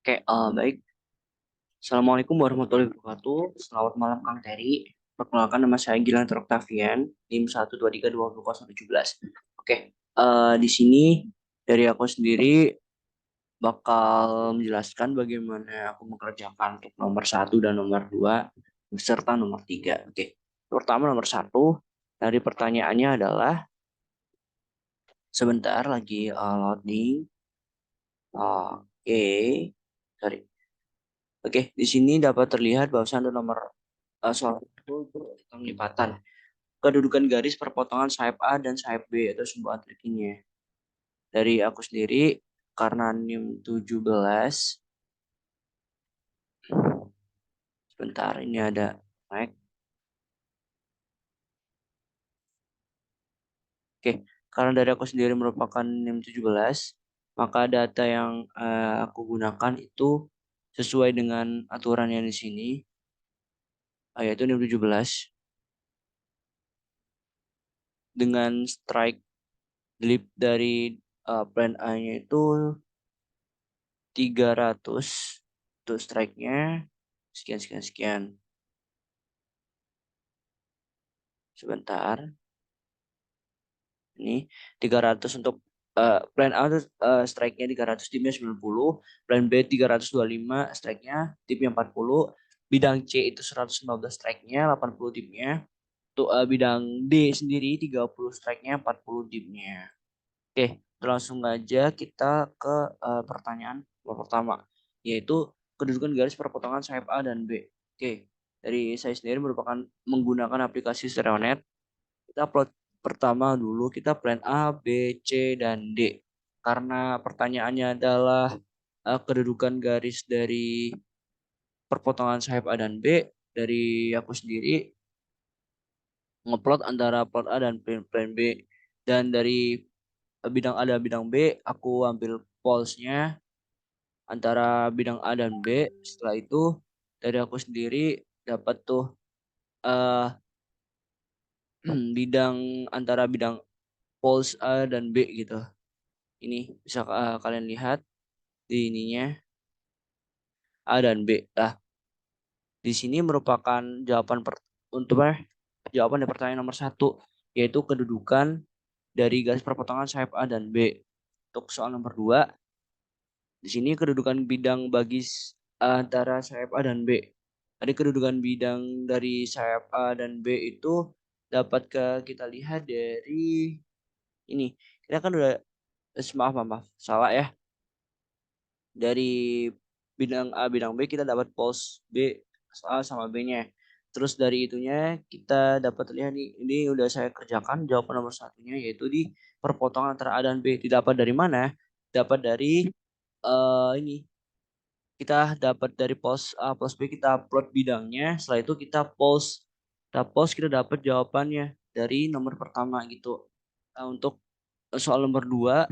Oke, baik. Assalamualaikum warahmatullahi wabarakatuh. Selamat malam Kang Terry. Perkenalkan nama saya Gilang Oktavian, NIM 1232017. Oke, di sini dari aku sendiri bakal menjelaskan bagaimana aku mengerjakan untuk nomor satu dan nomor dua beserta nomor tiga. Oke, pertama nomor satu dari pertanyaannya adalah sebentar lagi loading. Oke, sorry. Oke, di sini dapat terlihat bahwa ada nomor soal itu tentang lipatan. Kedudukan garis perpotongan sayap A dan sayap B itu sebuah trikinya. Dari aku sendiri, karena NIM 17, sebentar ini ada lag. Oke, karena dari aku sendiri merupakan NIM 17, maka data yang aku gunakan itu sesuai dengan aturan yang di sini, yaitu NIM 17 dengan strike delete dari plan A-nya itu 300 untuk strike-nya sekian sekian sekian. Sebentar. Ini 300 untuk plan A itu strike-nya 300, timnya 90, plan B 325, strike-nya, timnya 40, bidang C itu 115 strike-nya, 80 timnya. Untuk bidang D sendiri 30 strike-nya, 40 timnya. Oke, langsung aja kita ke pertanyaan pertama, yaitu kedudukan garis perpotongan sayap A dan B. Oke, dari saya sendiri merupakan menggunakan aplikasi StereoNet. Kita plot pertama dulu, kita plan A, B, C, dan D. Karena pertanyaannya adalah kedudukan garis dari perpotongan sayap A dan B, dari aku sendiri ngeplot antara plot A dan plan B. Dan dari bidang A dan bidang B, aku ambil polsnya antara bidang A dan B. Setelah itu dari aku sendiri dapat tuh eh bidang antara bidang pols A dan B gitu. Ini bisa kalian lihat di ininya A dan B. Nah, di sini merupakan jawaban dari pertanyaan nomor satu, yaitu kedudukan dari garis perpotongan sayap A dan B. Untuk soal nomor dua, di sini kedudukan bidang bagi antara sayap A dan B. Tadi kedudukan bidang dari sayap A dan B itu dapat kita lihat dari ini. Kita kan udah, maaf, maaf, maaf, salah ya. Dari bidang A, bidang B kita dapat pols B, A sama B-nya. Terus dari itunya kita dapat lihat nih, ini udah saya kerjakan jawaban nomor satunya, yaitu di perpotongan antara A dan B. Didapat dari mana? Dapat dari ini. Kita dapat dari pols A plus B, kita plot bidangnya. Setelah itu kita pols. Kita pols, kita dapat jawabannya dari nomor pertama gitu. Nah, untuk soal nomor 2,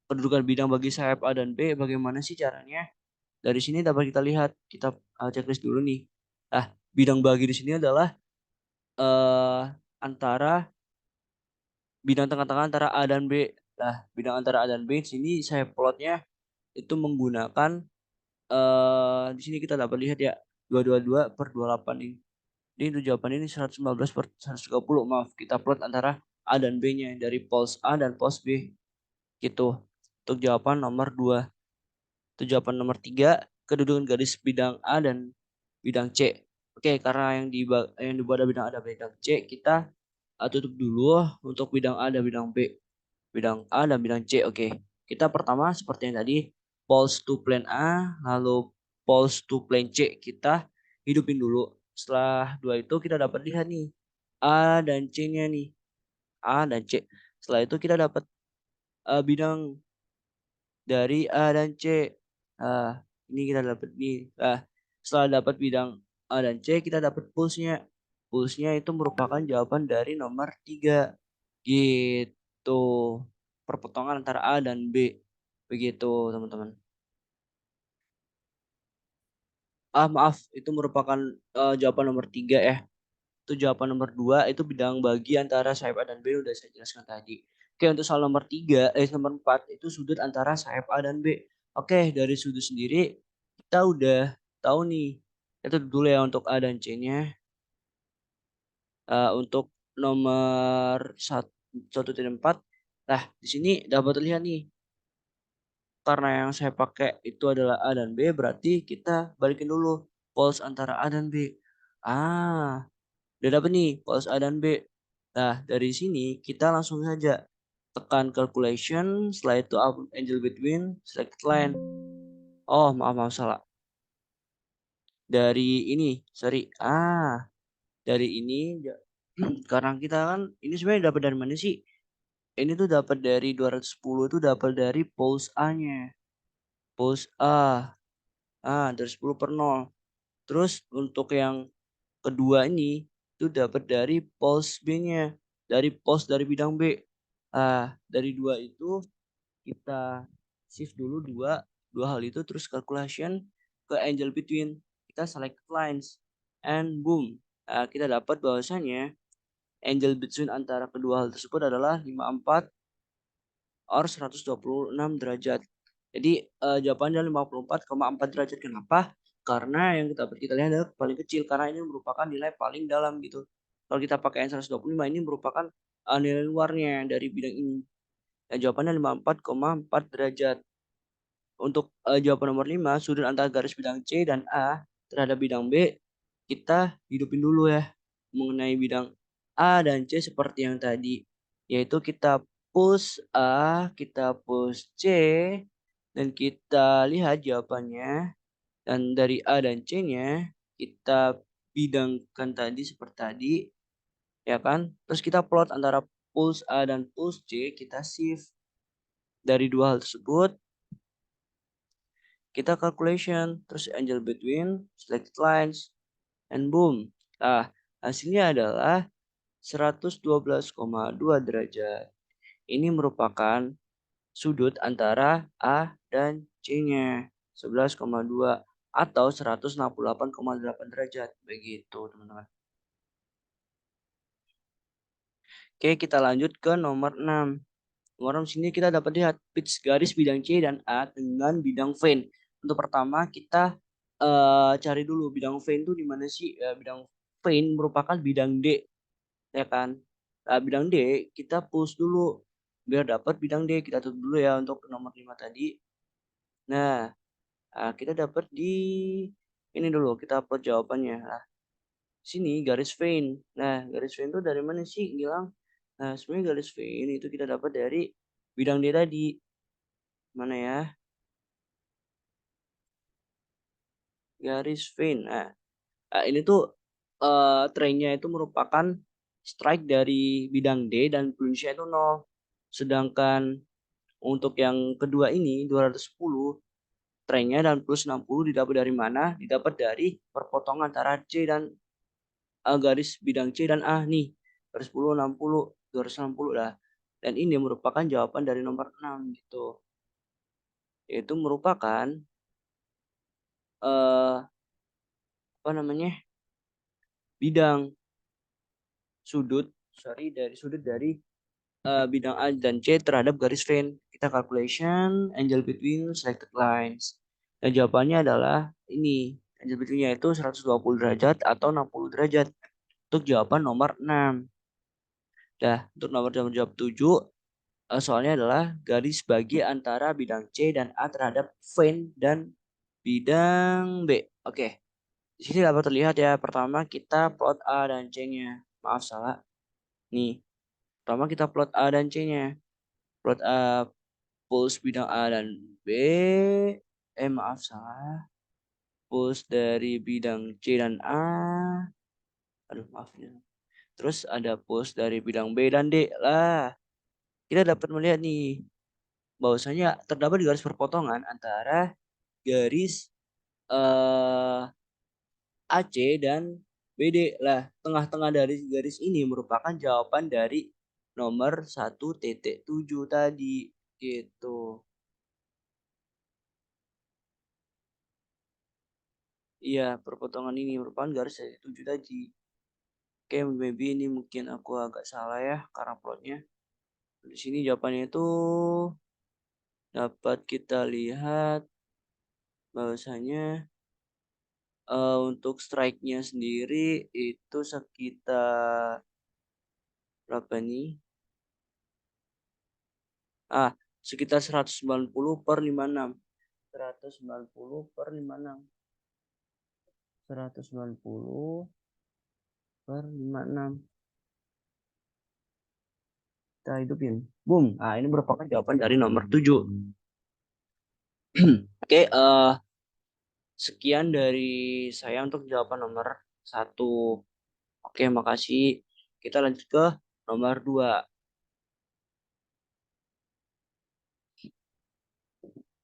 kedudukan bidang bagi sayap A dan B, bagaimana sih caranya? Dari sini dapat kita lihat, kita checklist dulu nih. Nah, bidang bagi di sini adalah eh antara bidang tengah-tengah antara A dan B. Nah, bidang antara A dan B di sini saya plotnya itu menggunakan di sini kita dapat lihat ya 222/28 ini. Ini untuk jawaban ini 115/130. Maaf, kita plot antara A dan B-nya dari pols A dan pols B gitu. Untuk jawaban nomor 2. Untuk jawaban nomor 3, kedudukan garis bidang A dan bidang C. Oke, karena yang dibuat ada bidang A dan bidang C, kita tutup dulu untuk bidang A dan bidang B. Bidang A dan bidang C, oke. Kita pertama seperti yang tadi, poles to plan A, lalu poles to plan C. Kita hidupin dulu. Setelah dua itu kita dapat lihat nih, A dan C-nya nih. A dan C. Setelah itu kita dapat bidang dari A dan C. Ini kita dapat nih. Setelah dapat bidang A dan C, kita dapat pulsnya. Pulsnya itu merupakan jawaban dari nomor 3. Gitu. Perpotongan antara A dan B. Begitu, teman-teman. Maaf, itu merupakan jawaban nomor 3 ya. Itu jawaban nomor 2 itu bidang bagi antara sayap A dan B udah saya jelaskan tadi. Oke, untuk soal nomor 3, nomor 4 itu sudut antara sayap A dan B. Oke, dari sudut sendiri kita udah tahu nih, itu dulu ya untuk A dan C-nya. Untuk nomor 1.4, nah di sini dapat terlihat nih, karena yang saya pakai itu adalah A dan B, berarti kita balikin dulu poles antara A dan B. Ah, udah dapet nih poles A dan B. Nah, dari sini kita langsung saja tekan calculation, setelah itu angle between, select line. Oh, maaf maaf salah. Dari ini, sorry. Dari ini karena kita kan ini sebenarnya dapat dari mana sih? Ini tuh dapat dari 210 tuh dapat dari poles A-nya. Poles A. Dari 10 per 0. Terus untuk yang kedua ini itu dapat dari poles B-nya. Dari poles dari bidang B. Dari dua itu kita shift dulu dua hal itu terus calculation ke angle between. Kita select lines and boom. Kita dapat bahwasanya angle between antara kedua hal tersebut adalah 54 or 126 derajat. Jadi jawabannya 54,4 derajat. Kenapa? Karena yang kita lihat adalah paling kecil karena ini merupakan nilai paling dalam gitu. Kalau kita pakai yang 125 ini merupakan nilai luarnya dari bidang ini. Dan jawabannya 54,4 derajat. Untuk jawaban nomor 5, sudut antara garis bidang C dan A terhadap bidang B, kita hidupin dulu ya mengenai bidang A dan C seperti yang tadi. Yaitu kita push A, kita push C, dan kita lihat jawabannya. Dan dari A dan C-nya kita bidangkan tadi seperti tadi, ya kan? Terus kita plot antara push A dan push C, kita shift dari dua hal tersebut. Kita calculation, terus angle between, selected lines, and boom. Hasilnya adalah 112,2 derajat. Ini merupakan sudut antara A dan C-nya. 11,2 atau 168,8 derajat. Begitu, teman-teman. Oke, kita lanjut ke nomor 6. Nomor 6 sini kita dapat lihat pitch garis bidang C dan A dengan bidang vein. Untuk pertama kita cari dulu bidang vein itu di mana sih? Bidang vein merupakan bidang D, ya kan? Bidang D kita push dulu biar dapat bidang D. Kita tutup dulu ya untuk nomor 5 tadi. Nah, kita dapat di ini dulu, kita upload jawabannya. Sini garis vein. Nah, garis vein itu dari mana sih, Gilang? Nah, sebenarnya garis vein itu kita dapat dari bidang D tadi. Mana ya? Garis vein. Ini tuh trennya itu merupakan strike dari bidang D dan puncnya itu 0. Sedangkan untuk yang kedua ini 210 trennya dan plus 60 didapat dari mana? Didapat dari perpotongan antara C dan garis bidang C dan A nih. Garis 10 60 260 lah. Dan ini merupakan jawaban dari nomor 6 gitu. Yaitu merupakan eh apa namanya? Bidang sudut dari bidang A dan C terhadap garis vein. Kita calculation angle between selected lines. Dan jawabannya adalah ini. Angle between-nya itu 120 derajat atau 60 derajat. Untuk jawaban nomor 6. Untuk nomor jawab 7, soalnya adalah garis bagi antara bidang C dan A terhadap vein dan bidang B. Oke. Di sini dapat terlihat ya. Pertama kita plot A dan C-nya. Maaf salah. Nih. Pertama kita plot A dan C-nya. Plot A pulse bidang A dan B. Maaf salah. Pulse dari bidang C dan A. Aduh maaf ya. Terus ada pulse dari bidang B dan D lah. Kita dapat melihat nih bahwasanya terdapat garis perpotongan antara garis AC dan BD lah. Tengah-tengah dari garis ini merupakan jawaban dari nomor 1.7 tadi gitu. Iya, perpotongan ini merupakan garis dari 7 tadi. Oke, maybe ini mungkin aku agak salah ya karena plotnya. Di sini jawabannya itu dapat kita lihat bahwasanya untuk strike-nya sendiri itu sekitar berapa nih? Sekitar 190/56. 190/56. 190/56. Kita hidupin. Boom. Ini merupakan jawaban dari nomor 7. Oke, sekian dari saya untuk jawaban nomor 1. Oke, makasih. Kita lanjut ke nomor 2.